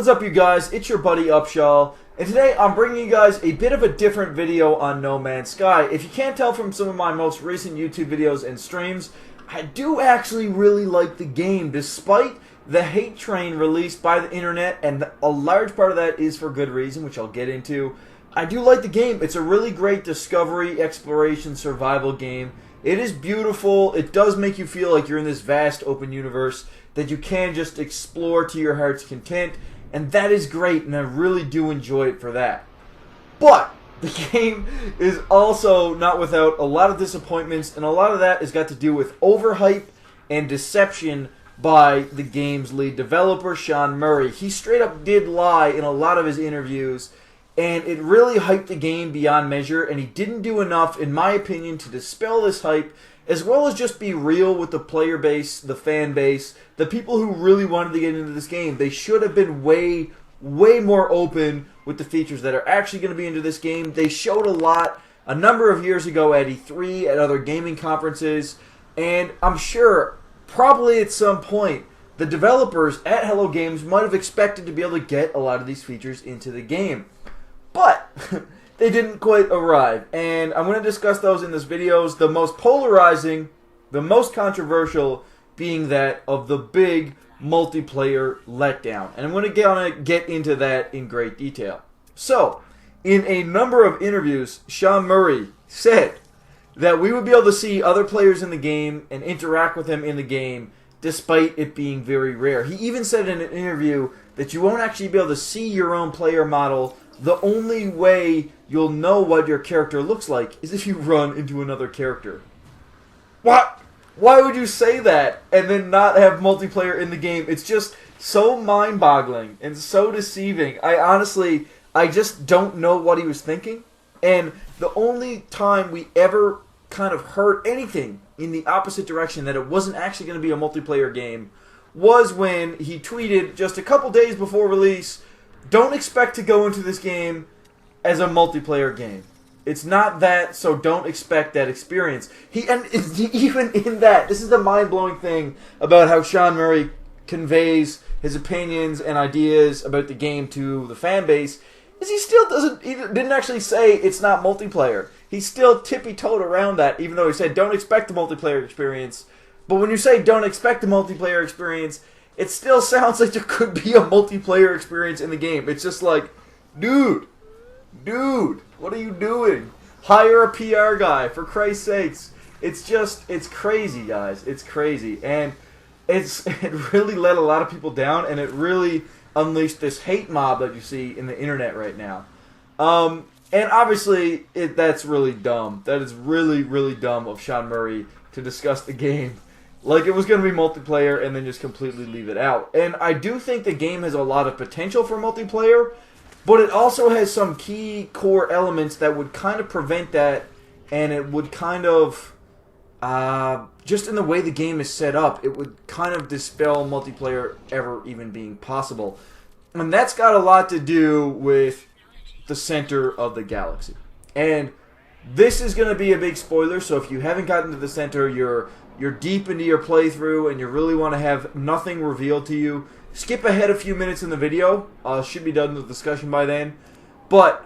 What is up, you guys? It's your buddy Upshaw, and today I'm bringing you guys a bit of a different video on No Man's Sky. If you can't tell from some of my most recent YouTube videos and streams, I do actually really like the game, despite the hate train released by the internet, and a large part of that is for good reason, which I'll get into. I do like the game. It's a really great discovery, exploration, survival game. It is beautiful. It does make you feel like you're in this vast open universe that you can just explore to your heart's content, and that is great, and I really do enjoy it for that. But the game is also not without a lot of disappointments, and a lot of that has got to do with overhype and deception by the game's lead developer, Sean Murray. He straight up did lie in a lot of his interviews, and it really hyped the game beyond measure, and he didn't do enough, in my opinion, to dispel this hype, as well as just be real with the player base, the fan base, the people who really wanted to get into this game. They should have been way more open with the features that are actually going to be into this game. They showed a lot a number of years ago at E3, at other gaming conferences, and I'm sure probably at some point the developers at Hello Games might have expected to be able to get a lot of these features into the game. But they didn't quite arrive, and I'm going to discuss those in this video. The most polarizing, the most controversial being that of the big multiplayer letdown. And I'm going to get into that in great detail. So, in a number of interviews, Sean Murray said that we would be able to see other players in the game and interact with them in the game, despite it being very rare. He even said in an interview that you won't actually be able to see your own player model. The only way you'll know what your character looks like is if you run into another character. What? Why would you say that and then not have multiplayer in the game? It's just so mind-boggling and so deceiving. I just don't know what he was thinking. And the only time we ever kind of heard anything in the opposite direction, that it wasn't actually going to be a multiplayer game, was when he tweeted just a couple days before release, "Don't expect to go into this game as a multiplayer game. It's not that, so don't expect that experience." And even in that, this is the mind-blowing thing about how Sean Murray conveys his opinions and ideas about the game to the fan base, is he didn't actually say it's not multiplayer. He still tippy-toed around that, even though he said don't expect the multiplayer experience. But when you say don't expect the multiplayer experience, it still sounds like there could be a multiplayer experience in the game. It's just like, dude, what are you doing? Hire a PR guy, for Christ's sakes. It's crazy, guys. It's crazy. And it really let a lot of people down, and it really unleashed this hate mob that you see in the internet right now. And obviously, that's really dumb. That is really, really dumb of Sean Murray to discuss the game like it was going to be multiplayer and then just completely leave it out. And I do think the game has a lot of potential for multiplayer, but it also has some key core elements that would kind of prevent that, and it would kind of, just in the way the game is set up, it would kind of dispel multiplayer ever even being possible. And that's got a lot to do with the center of the galaxy. And this is going to be a big spoiler, so if you haven't gotten to the center, you're deep into your playthrough and you really want to have nothing revealed to you, skip ahead a few minutes in the video. Should be done with the discussion by then. But,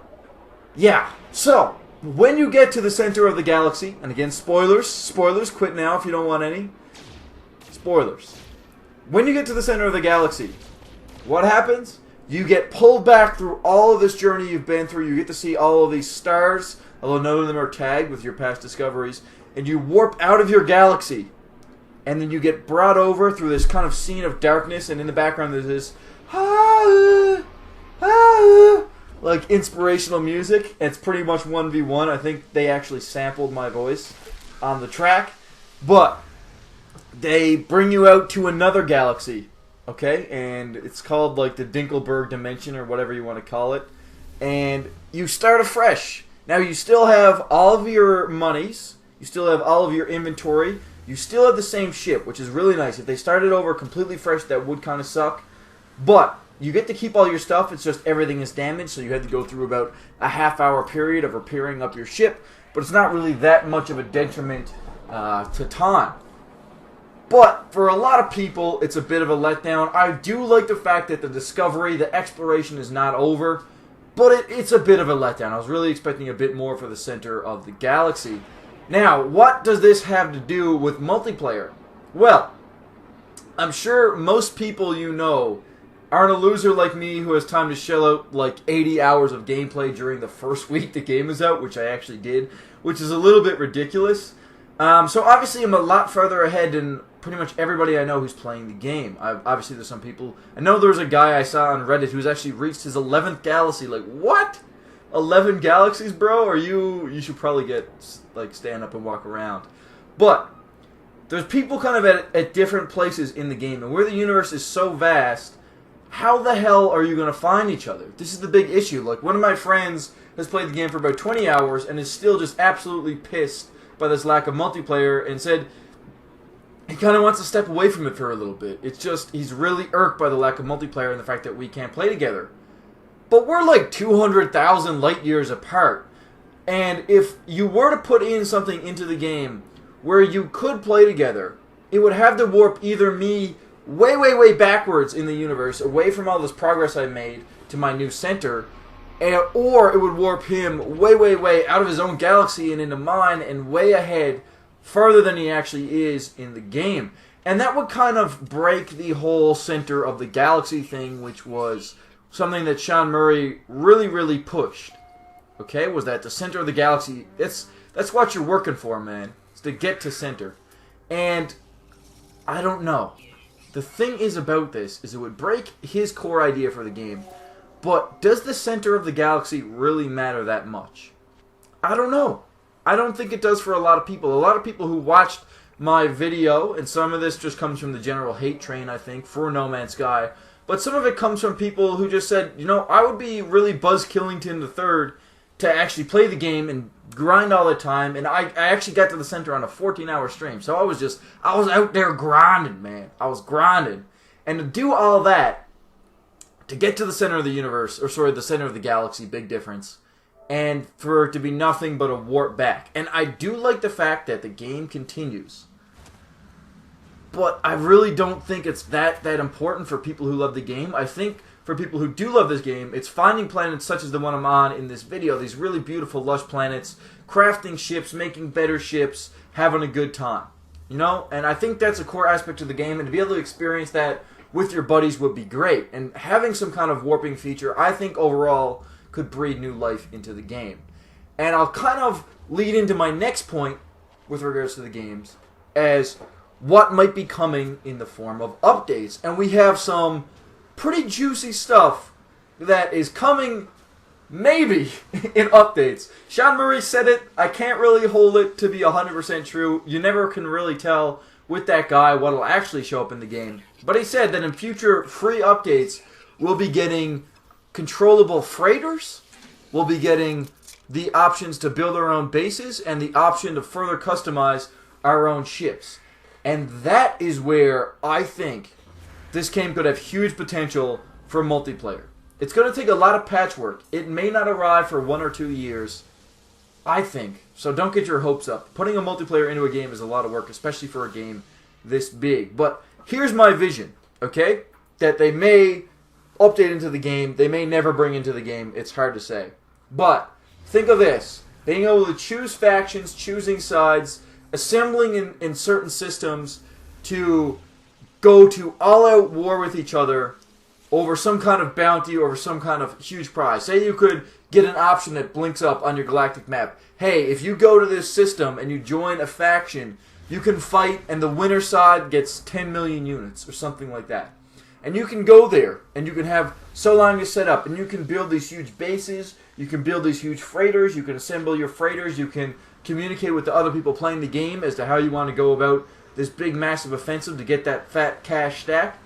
yeah. So, when you get to the center of the galaxy, and again, spoilers, quit now if you don't want any. Spoilers. When you get to the center of the galaxy, what happens? You get pulled back through all of this journey you've been through. You get to see all of these stars, although none of them are tagged with your past discoveries. And you warp out of your galaxy, and then you get brought over through this kind of scene of darkness, and in the background there's this like inspirational music. And it's pretty much 1v1. I think they actually sampled my voice on the track. But they bring you out to another galaxy, okay? And it's called like the Dinkelberg dimension or whatever you want to call it. And you start afresh. Now you still have all of your monies. You still have all of your inventory. You still have the same ship, which is really nice. If they started over completely fresh, that would kind of suck. But you get to keep all your stuff. It's just everything is damaged, so you had to go through about a half-hour period of repairing up your ship. But it's not really that much of a detriment to time. But for a lot of people, it's a bit of a letdown. I do like the fact that the discovery, the exploration is not over, but it's a bit of a letdown. I was really expecting a bit more for the center of the galaxy. Now, what does this have to do with multiplayer? Well, I'm sure most people you know aren't a loser like me who has time to shell out like 80 hours of gameplay during the first week the game is out, which I actually did, which is a little bit ridiculous. So obviously I'm a lot further ahead than pretty much everybody I know who's playing the game. Obviously there's some people. I know there's a guy I saw on Reddit who's actually reached his 11th galaxy. Like, what? 11 galaxies, bro? Or you should probably get, like, stand up and walk around. But there's people kind of at different places in the game, and where the universe is so vast, how the hell are you going to find each other? This is the big issue. Like, one of my friends has played the game for about 20 hours and is still just absolutely pissed by this lack of multiplayer and said he kind of wants to step away from it for a little bit. It's just, he's really irked by the lack of multiplayer and the fact that we can't play together. But we're like 200,000 light years apart. And if you were to put in something into the game where you could play together, it would have to warp either me way, way, way backwards in the universe, away from all this progress I made to my new center, or it would warp him way, way, way out of his own galaxy and into mine and way ahead, further than he actually is in the game. And that would kind of break the whole center of the galaxy thing, which was something that Sean Murray really, really pushed. Okay, was that the center of the galaxy, that's what you're working for, man. It's to get to center. And I don't know. The thing is about this is it would break his core idea for the game. But does the center of the galaxy really matter that much? I don't know. I don't think it does for a lot of people. A lot of people who watched my video, and some of this just comes from the general hate train, I think, for No Man's Sky. But some of it comes from people who just said, you know, I would be really Buzz Killington III to actually play the game and grind all the time. And I actually got to the center on a 14-hour stream. So I was out there grinding, man. I was grinding. And to do all that, to get to the center of the universe, or sorry, the center of the galaxy, big difference. And for it to be nothing but a warp back. And I do like the fact that the game continues. But I really don't think it's that important for people who love the game. I think for people who do love this game, it's finding planets such as the one I'm on in this video. These really beautiful, lush planets, crafting ships, making better ships, having a good time. You know? And I think that's a core aspect of the game. And to be able to experience that with your buddies would be great. And having some kind of warping feature, I think overall could breathe new life into the game. And I'll kind of lead into my next point with regards to the games as what might be coming in the form of updates. And we have some pretty juicy stuff that is coming maybe in updates. Sean Murray said it. I can't really hold it to be 100% true. You never can really tell with that guy what will actually show up in the game. But he said that in future free updates, we'll be getting controllable freighters. We'll be getting the options to build our own bases and the option to further customize our own ships. And that is where I think this game could have huge potential for multiplayer. It's going to take a lot of patchwork. It may not arrive for 1 or 2 years, I think. So don't get your hopes up. Putting a multiplayer into a game is a lot of work, especially for a game this big. But here's my vision, okay? That they may update into the game. They may never bring into the game. It's hard to say. But think of this. Being able to choose factions, choosing sides, assembling in certain systems to go to all-out war with each other over some kind of bounty or over some kind of huge prize. Say you could get an option that blinks up on your galactic map. Hey, if you go to this system and you join a faction, you can fight and the winner side gets 10 million units or something like that. And you can go there and you can have so long to set up and you can build these huge bases, you can build these huge freighters, you can assemble your freighters, you can communicate with the other people playing the game as to how you want to go about this big massive offensive to get that fat cash stack.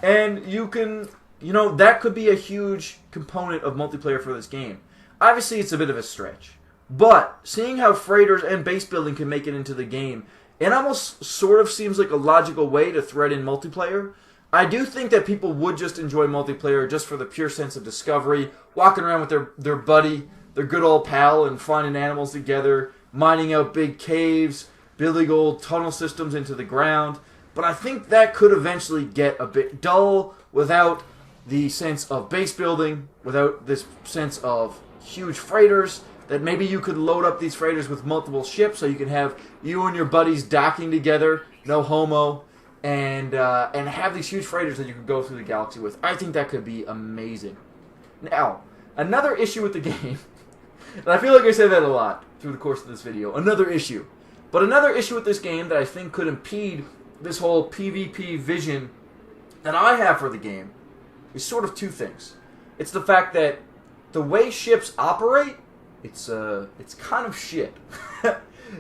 And you can, you know, that could be a huge component of multiplayer for this game. Obviously it's a bit of a stretch, but seeing how freighters and base building can make it into the game, it almost sort of seems like a logical way to thread in multiplayer. I do think that people would just enjoy multiplayer just for the pure sense of discovery, walking around with their buddy, their good old pal, and finding animals together, mining out big caves, building old tunnel systems into the ground. but I think that could eventually get a bit dull without the sense of base building, without this sense of huge freighters, that maybe you could load up these freighters with multiple ships so you can have you and your buddies docking together, no homo, and have these huge freighters that you could go through the galaxy with. I think that could be amazing. Now, another issue with the game, and I feel like I say that a lot through the course of this video, another issue. But another issue with this game that I think could impede this whole PvP vision that I have for the game is sort of two things. It's the fact that the way ships operate, it's kind of shit,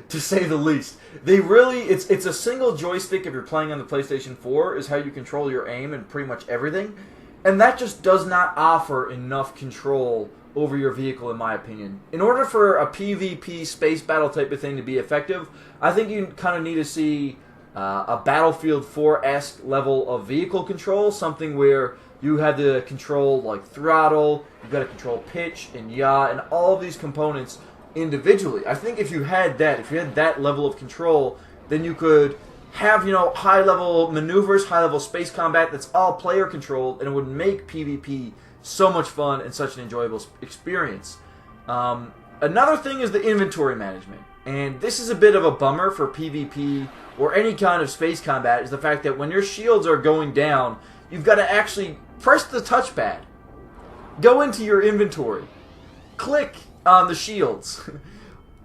to say the least. It's a single joystick if you're playing on the PlayStation 4 is how you control your aim and pretty much everything. And that just does not offer enough control over your vehicle, in my opinion. In order for a PvP space battle type of thing to be effective, I think you kind of need to see a Battlefield 4-esque level of vehicle control, something where you had to control like throttle, you've got to control pitch and yaw, and all of these components individually. I think if you had that level of control, then you could have, high-level maneuvers, high-level space combat that's all player-controlled, and it would make PvP so much fun and such an enjoyable experience. Another thing is the inventory management. And this is a bit of a bummer for PvP or any kind of space combat, is the fact that when your shields are going down, you've got to actually press the touchpad, go into your inventory, click on the shields,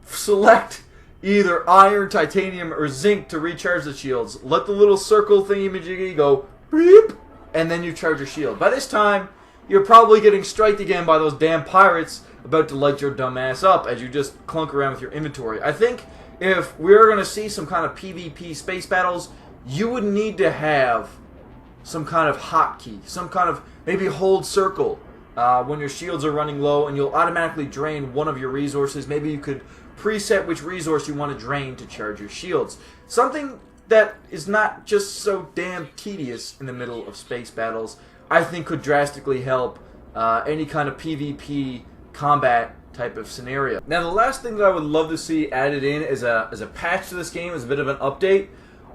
select either iron, titanium, or zinc to recharge the shields, let the little circle thingy-majiggy go, beep, and then you charge your shield. By this time, you're probably getting striked again by those damn pirates about to light your dumb ass up as you just clunk around with your inventory. I think if we're going to see some kind of PvP space battles, you would need to have some kind of hotkey, some kind of maybe hold circle when your shields are running low and you'll automatically drain one of your resources. Maybe you could preset which resource you want to drain to charge your shields. Something that is not just so damn tedious in the middle of space battles, I think could drastically help any kind of PvP combat type of scenario. Now, the last thing that I would love to see added in as a patch to this game, as a bit of an update,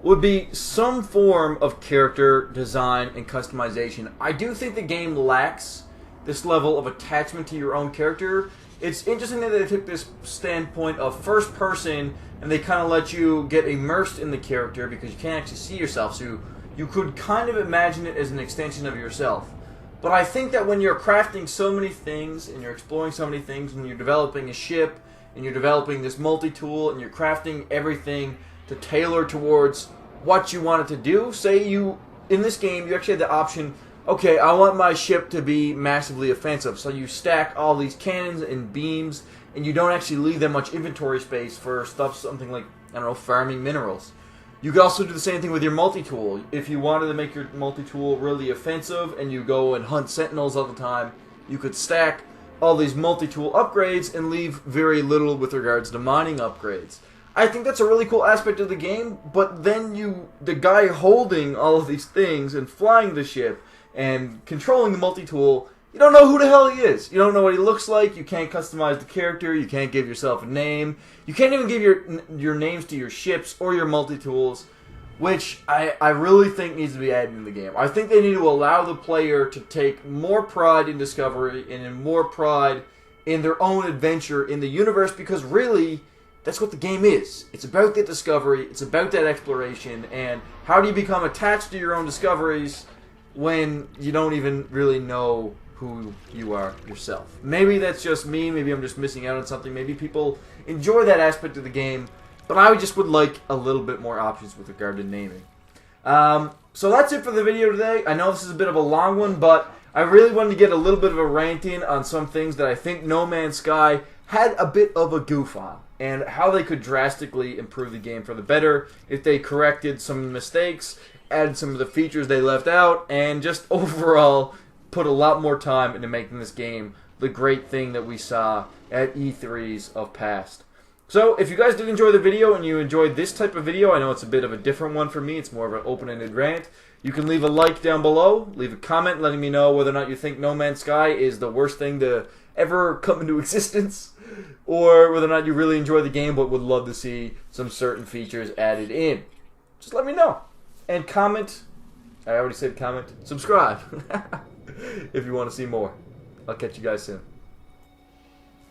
would be some form of character design and customization. I do think the game lacks this level of attachment to your own character. It's interesting that they took this standpoint of first person and they kind of let you get immersed in the character because you can't actually see yourself, so you could kind of imagine it as an extension of yourself. But I think that when you're crafting so many things and you're exploring so many things, when you're developing a ship and you're developing this multi-tool and you're crafting everything to tailor towards what you want it to do, say you, in this game, you actually had the option, okay, I want my ship to be massively offensive, so you stack all these cannons and beams and you don't actually leave them much inventory space for stuff, something like, I don't know, farming minerals. You could also do the same thing with your multi-tool. If you wanted to make your multi-tool really offensive and you go and hunt sentinels all the time, you could stack all these multi-tool upgrades and leave very little with regards to mining upgrades. I think that's a really cool aspect of the game, but then the guy holding all of these things and flying the ship and controlling the multi-tool, you don't know who the hell he is. You don't know what he looks like. You can't customize the character. You can't give yourself a name. You can't even give your names to your ships or your multi-tools, which I really think needs to be added in the game. I think they need to allow the player to take more pride in discovery and in more pride in their own adventure in the universe, because really, that's what the game is. It's about the discovery. It's about that exploration. And how do you become attached to your own discoveries when you don't even really know who you are yourself? Maybe that's just me. Maybe I'm just missing out on something. Maybe people enjoy that aspect of the game, but I just would like a little bit more options with regard to naming. So that's it for the video today. I know this is a bit of a long one, but I really wanted to get a little bit of a rant in on some things that I think No Man's Sky had a bit of a goof on, and how they could drastically improve the game for the better if they corrected some mistakes, added some of the features they left out, and just overall put a lot more time into making this game the great thing that we saw at E3s of past. So, if you guys did enjoy the video and you enjoyed this type of video, I know it's a bit of a different one for me, it's more of an open-ended rant, you can leave a like down below, leave a comment letting me know whether or not you think No Man's Sky is the worst thing to ever come into existence, or whether or not you really enjoy the game but would love to see some certain features added in. Just let me know. and comment. I already said comment. Subscribe if you want to see more. I'll catch you guys soon.